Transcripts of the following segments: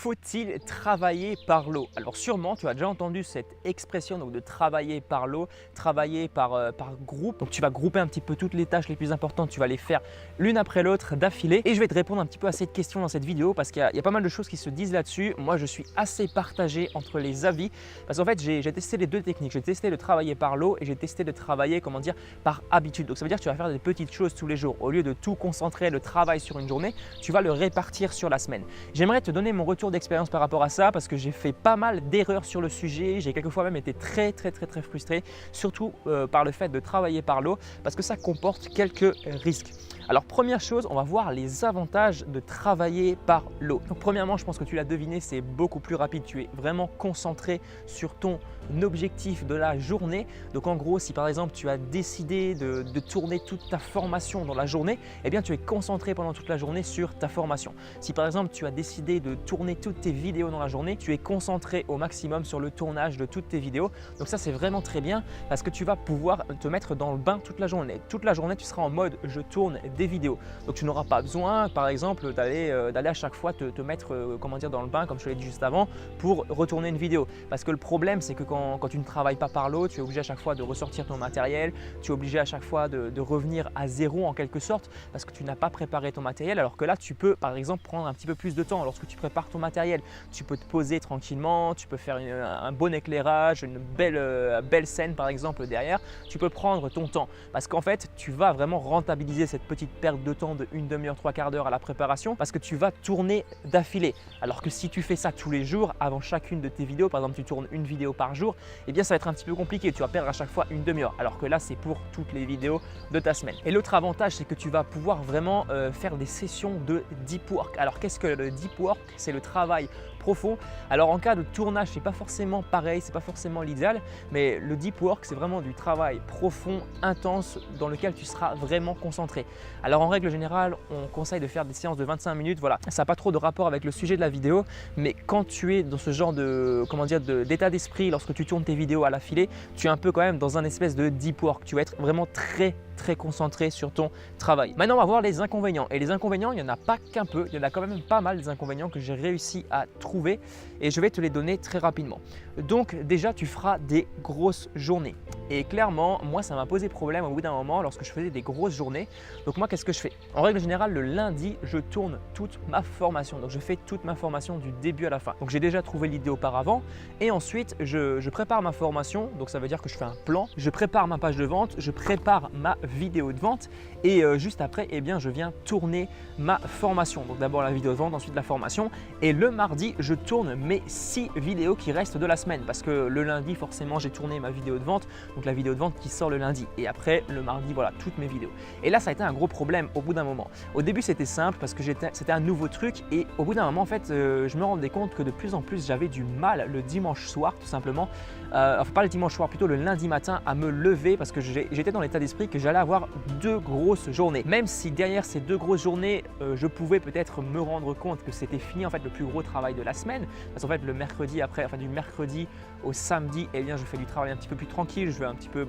Faut-il travailler par lot? Alors sûrement, tu as déjà entendu cette expression donc de travailler par lot, travailler par groupe. Donc tu vas grouper un petit peu toutes les tâches les plus importantes, tu vas les faire l'une après l'autre d'affilée. Et je vais te répondre un petit peu à cette question dans cette vidéo parce qu'il y a pas mal de choses qui se disent là-dessus. Moi, je suis assez partagé entre les avis parce qu'en fait, j'ai testé les deux techniques. J'ai testé de travailler par lot et j'ai testé de travailler, comment dire, par habitude. Donc ça veut dire que tu vas faire des petites choses tous les jours. Au lieu de tout concentrer le travail sur une journée, tu vas le répartir sur la semaine. J'aimerais te donner mon retour d'expérience par rapport à ça parce que j'ai fait pas mal d'erreurs sur le sujet. J'ai quelquefois même été très frustré, surtout par le fait de travailler par lot parce que ça comporte quelques risques. Alors première chose, on va voir les avantages de travailler par lot. Donc premièrement, je pense que tu l'as deviné, c'est beaucoup plus rapide. Tu es vraiment concentré sur ton objectif de la journée. Donc en gros, si par exemple tu as décidé de tourner toute ta formation dans la journée, eh bien tu es concentré pendant toute la journée sur ta formation. Si par exemple tu as décidé de tourner toutes tes vidéos dans la journée, tu es concentré au maximum sur le tournage de toutes tes vidéos. Donc ça, c'est vraiment très bien parce que tu vas pouvoir te mettre dans le bain toute la journée. Toute la journée, tu seras en mode je tourne des vidéos. Donc tu n'auras pas besoin par exemple d'aller à chaque fois te mettre comment dire, dans le bain comme je te l'ai dit juste avant pour retourner une vidéo. Parce que le problème, c'est que quand tu ne travailles pas par lot, tu es obligé à chaque fois de ressortir ton matériel, tu es obligé à chaque fois de revenir à zéro en quelque sorte parce que tu n'as pas préparé ton matériel, alors que là tu peux par exemple prendre un petit peu plus de temps lorsque tu prépares ton matériel. Tu peux te poser tranquillement, tu peux faire un bon éclairage, une belle scène par exemple derrière. Tu peux prendre ton temps parce qu'en fait tu vas vraiment rentabiliser cette petite perte de temps de une demi-heure, trois quarts d'heure à la préparation parce que tu vas tourner d'affilée. Alors que si tu fais ça tous les jours avant chacune de tes vidéos, par exemple tu tournes une vidéo par jour, eh bien ça va être un petit peu compliqué, tu vas perdre à chaque fois une demi-heure, alors que là c'est pour toutes les vidéos de ta semaine. Et l'autre avantage, c'est que tu vas pouvoir vraiment faire des sessions de deep work. Alors qu'est-ce que le deep work? C'est le travail profond. Alors en cas de tournage, c'est pas forcément pareil, c'est pas forcément l'idéal, mais le deep work, c'est vraiment du travail profond, intense, dans lequel tu seras vraiment concentré. Alors en règle générale, on conseille de faire des séances de 25 minutes, voilà. Ça n'a pas trop de rapport avec le sujet de la vidéo, mais quand tu es dans ce genre de, comment dire, d'état d'esprit, lorsque tu tournes tes vidéos à l'affilée, tu es un peu quand même dans un espèce de deep work. Tu vas être vraiment très concentré sur ton travail. Maintenant, on va voir les inconvénients. Et les inconvénients, il n'y en a pas qu'un peu, il y en a quand même pas mal des inconvénients que j'ai réussi à trouver et je vais te les donner très rapidement. Donc déjà, tu feras des grosses journées. Et clairement, moi, ça m'a posé problème au bout d'un moment lorsque je faisais des grosses journées. Donc moi, qu'est-ce que je fais? En règle générale, le lundi, je tourne toute ma formation. Donc je fais toute ma formation du début à la fin. Donc j'ai déjà trouvé l'idée auparavant et ensuite, je prépare ma formation. Donc ça veut dire que je fais un plan, je prépare ma page de vente, je prépare ma vidéo de vente et juste après, eh bien, je viens tourner ma formation. Donc d'abord la vidéo de vente, ensuite la formation et le mardi, je tourne mes 6 vidéos qui restent de la semaine parce que le lundi, forcément, j'ai tourné ma vidéo de vente, donc la vidéo de vente qui sort le lundi et après le mardi, voilà, toutes mes vidéos. Et là, ça a été un gros problème au bout d'un moment. Au début, c'était simple parce que c'était un nouveau truc et au bout d'un moment, en fait, je me rendais compte que de plus en plus, j'avais du mal le dimanche soir, tout simplement, enfin pas le dimanche soir, plutôt le lundi matin à me lever parce que j'étais dans l'état d'esprit que j'allais avoir 2 grosses journées. Même si derrière ces 2 grosses journées, je pouvais peut-être me rendre compte que c'était fini en fait le plus gros travail de la semaine. Parce qu'en fait le mercredi après, enfin du mercredi au samedi, eh bien je fais du travail un petit peu plus tranquille, je vais un petit peu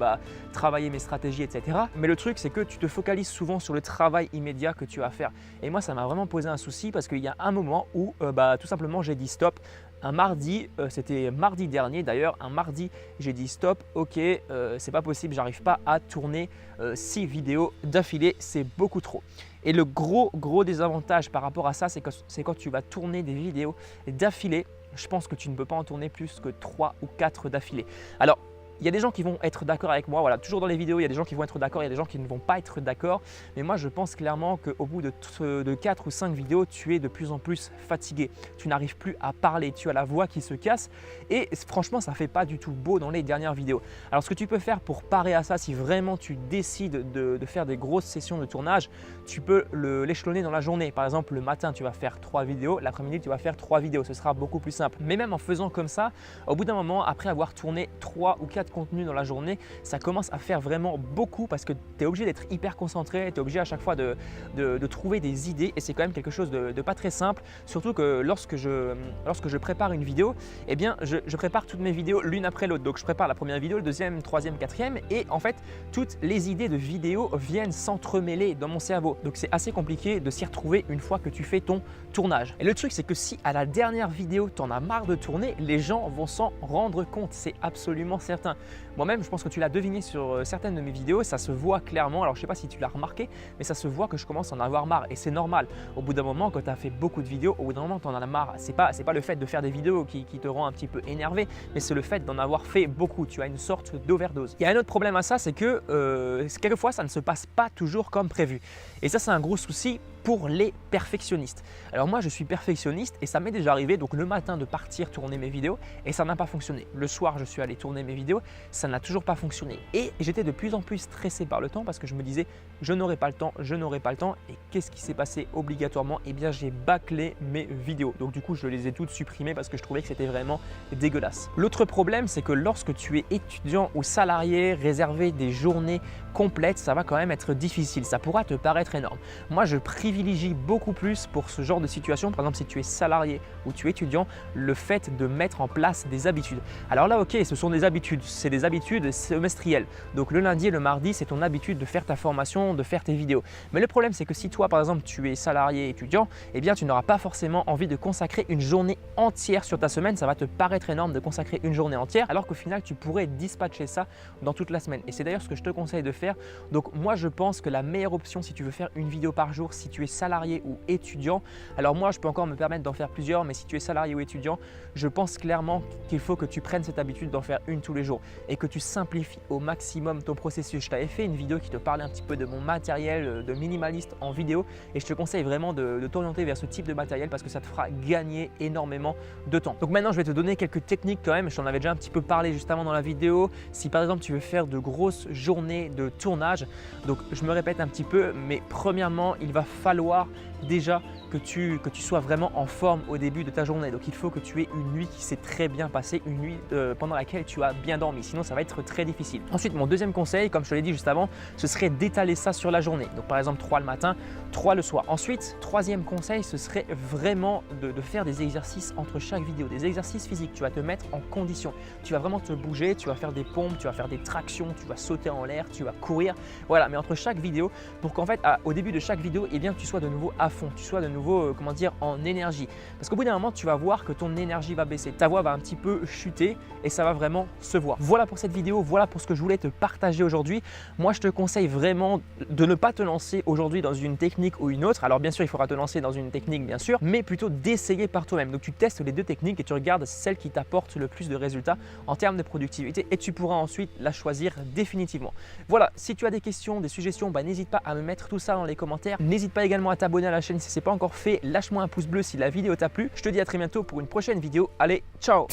travailler mes stratégies, etc. Mais le truc c'est que tu te focalises souvent sur le travail immédiat que tu vas faire. Et moi ça m'a vraiment posé un souci parce qu'il y a un moment où tout simplement j'ai dit stop. Un mardi, c'était mardi dernier d'ailleurs, un mardi j'ai dit stop, ok, c'est pas possible, j'arrive pas à tourner 6 vidéos d'affilée, c'est beaucoup trop. Et le gros désavantage par rapport à ça, c'est quand tu vas tourner des vidéos d'affilée, je pense que tu ne peux pas en tourner plus que 3 ou 4 d'affilée. Alors, il y a des gens qui vont être d'accord avec moi, voilà, toujours dans les vidéos, il y a des gens qui vont être d'accord, il y a des gens qui ne vont pas être d'accord. Mais moi, je pense clairement qu'au bout de 4 ou 5 vidéos, tu es de plus en plus fatigué. Tu n'arrives plus à parler, tu as la voix qui se casse et franchement, ça ne fait pas du tout beau dans les dernières vidéos. Alors, ce que tu peux faire pour parer à ça, si vraiment tu décides de faire des grosses sessions de tournage, tu peux l'échelonner dans la journée. Par exemple, le matin, tu vas faire 3 vidéos, l'après-midi, tu vas faire 3 vidéos. Ce sera beaucoup plus simple. Mais même en faisant comme ça, au bout d'un moment, après avoir tourné 3 ou 4 de contenu dans la journée, ça commence à faire vraiment beaucoup parce que tu es obligé d'être hyper concentré, tu es obligé à chaque fois de trouver des idées et c'est quand même quelque chose de pas très simple. Surtout que lorsque je prépare une vidéo, eh bien je prépare toutes mes vidéos l'une après l'autre. Donc je prépare la première vidéo, le deuxième, troisième, quatrième et en fait toutes les idées de vidéos viennent s'entremêler dans mon cerveau. Donc c'est assez compliqué de s'y retrouver une fois que tu fais ton tournage. Et le truc c'est que si à la dernière vidéo tu en as marre de tourner, les gens vont s'en rendre compte, c'est absolument certain. Moi-même je pense que tu l'as deviné sur certaines de mes vidéos, ça se voit clairement. Alors je sais pas si tu l'as remarqué, mais ça se voit que je commence à en avoir marre et c'est normal. Au bout d'un moment, quand tu as fait beaucoup de vidéos, au bout d'un moment tu en as marre. C'est pas le fait de faire des vidéos qui te rend un petit peu énervé, mais c'est le fait d'en avoir fait beaucoup. Tu as une sorte d'overdose. Il y a un autre problème à ça, c'est que quelquefois ça ne se passe pas toujours comme prévu. Et ça c'est un gros souci pour les perfectionnistes. Alors moi je suis perfectionniste et ça m'est déjà arrivé donc le matin de partir tourner mes vidéos et ça n'a pas fonctionné. Le soir je suis allé tourner mes vidéos, ça n'a toujours pas fonctionné et j'étais de plus en plus stressé par le temps parce que je me disais je n'aurai pas le temps, je n'aurai pas le temps et qu'est-ce qui s'est passé obligatoirement? Eh bien j'ai bâclé mes vidéos. Donc du coup je les ai toutes supprimées parce que je trouvais que c'était vraiment dégueulasse. L'autre problème c'est que lorsque tu es étudiant ou salarié, réserver des journées complètes, ça va quand même être difficile. Ça pourra te paraître énorme. Moi je privilégie beaucoup plus pour ce genre de situation, par exemple si tu es salarié ou tu es étudiant, le fait de mettre en place des habitudes. Alors là ok, ce sont des habitudes, c'est des habitudes semestrielles. Donc le lundi et le mardi c'est ton habitude de faire ta formation, de faire tes vidéos. Mais le problème c'est que si toi par exemple tu es salarié étudiant, eh bien tu n'auras pas forcément envie de consacrer une journée entière sur ta semaine. Ça va te paraître énorme de consacrer une journée entière alors qu'au final tu pourrais dispatcher ça dans toute la semaine. Et c'est d'ailleurs ce que je te conseille de faire. Donc moi je pense que la meilleure option si tu veux faire une vidéo par jour, si tu es salarié ou étudiant, alors moi je peux encore me permettre d'en faire plusieurs, mais si tu es salarié ou étudiant, je pense clairement qu'il faut que tu prennes cette habitude d'en faire une tous les jours et que tu simplifies au maximum ton processus. Je t'avais fait une vidéo qui te parlait un petit peu de mon matériel de minimaliste en vidéo et je te conseille vraiment de t'orienter vers ce type de matériel parce que ça te fera gagner énormément de temps. Donc maintenant je vais te donner quelques techniques quand même, je t'en avais déjà un petit peu parlé juste avant dans la vidéo. Si par exemple tu veux faire de grosses journées de tournage, donc je me répète un petit peu, mais premièrement il va falloir déjà que tu sois vraiment en forme au début de ta journée. Donc il faut que tu aies une nuit qui s'est très bien passée, une nuit pendant laquelle tu as bien dormi, sinon ça va être très difficile. Ensuite mon deuxième conseil, comme je te l'ai dit juste avant, ce serait d'étaler ça sur la journée. Donc par exemple 3 le matin, 3 le soir. Ensuite troisième conseil, ce serait vraiment de faire des exercices entre chaque vidéo, des exercices physiques. Tu vas te mettre en condition, tu vas vraiment te bouger, tu vas faire des pompes, tu vas faire des tractions, tu vas sauter en l'air, tu vas courir, voilà. Mais entre chaque vidéo, pour qu'en fait au début de chaque vidéo, eh bien tu sois de nouveau à fond, tu sois de nouveau comment dire, en énergie. Parce qu'au bout d'un moment, tu vas voir que ton énergie va baisser, ta voix va un petit peu chuter et ça va vraiment se voir. Voilà pour cette vidéo, voilà pour ce que je voulais te partager aujourd'hui. Moi, je te conseille vraiment de ne pas te lancer aujourd'hui dans une technique ou une autre. Alors bien sûr, il faudra te lancer dans une technique bien sûr, mais plutôt d'essayer par toi-même. Donc tu testes les deux techniques et tu regardes celle qui t'apporte le plus de résultats en termes de productivité et tu pourras ensuite la choisir définitivement. Voilà, si tu as des questions, des suggestions, n'hésite pas à me mettre tout ça dans les commentaires. N'hésite pas également à t'abonner à la chaîne si ce n'est pas encore fait. Lâche-moi un pouce bleu si la vidéo t'a plu. Je te dis à très bientôt pour une prochaine vidéo. Allez, ciao!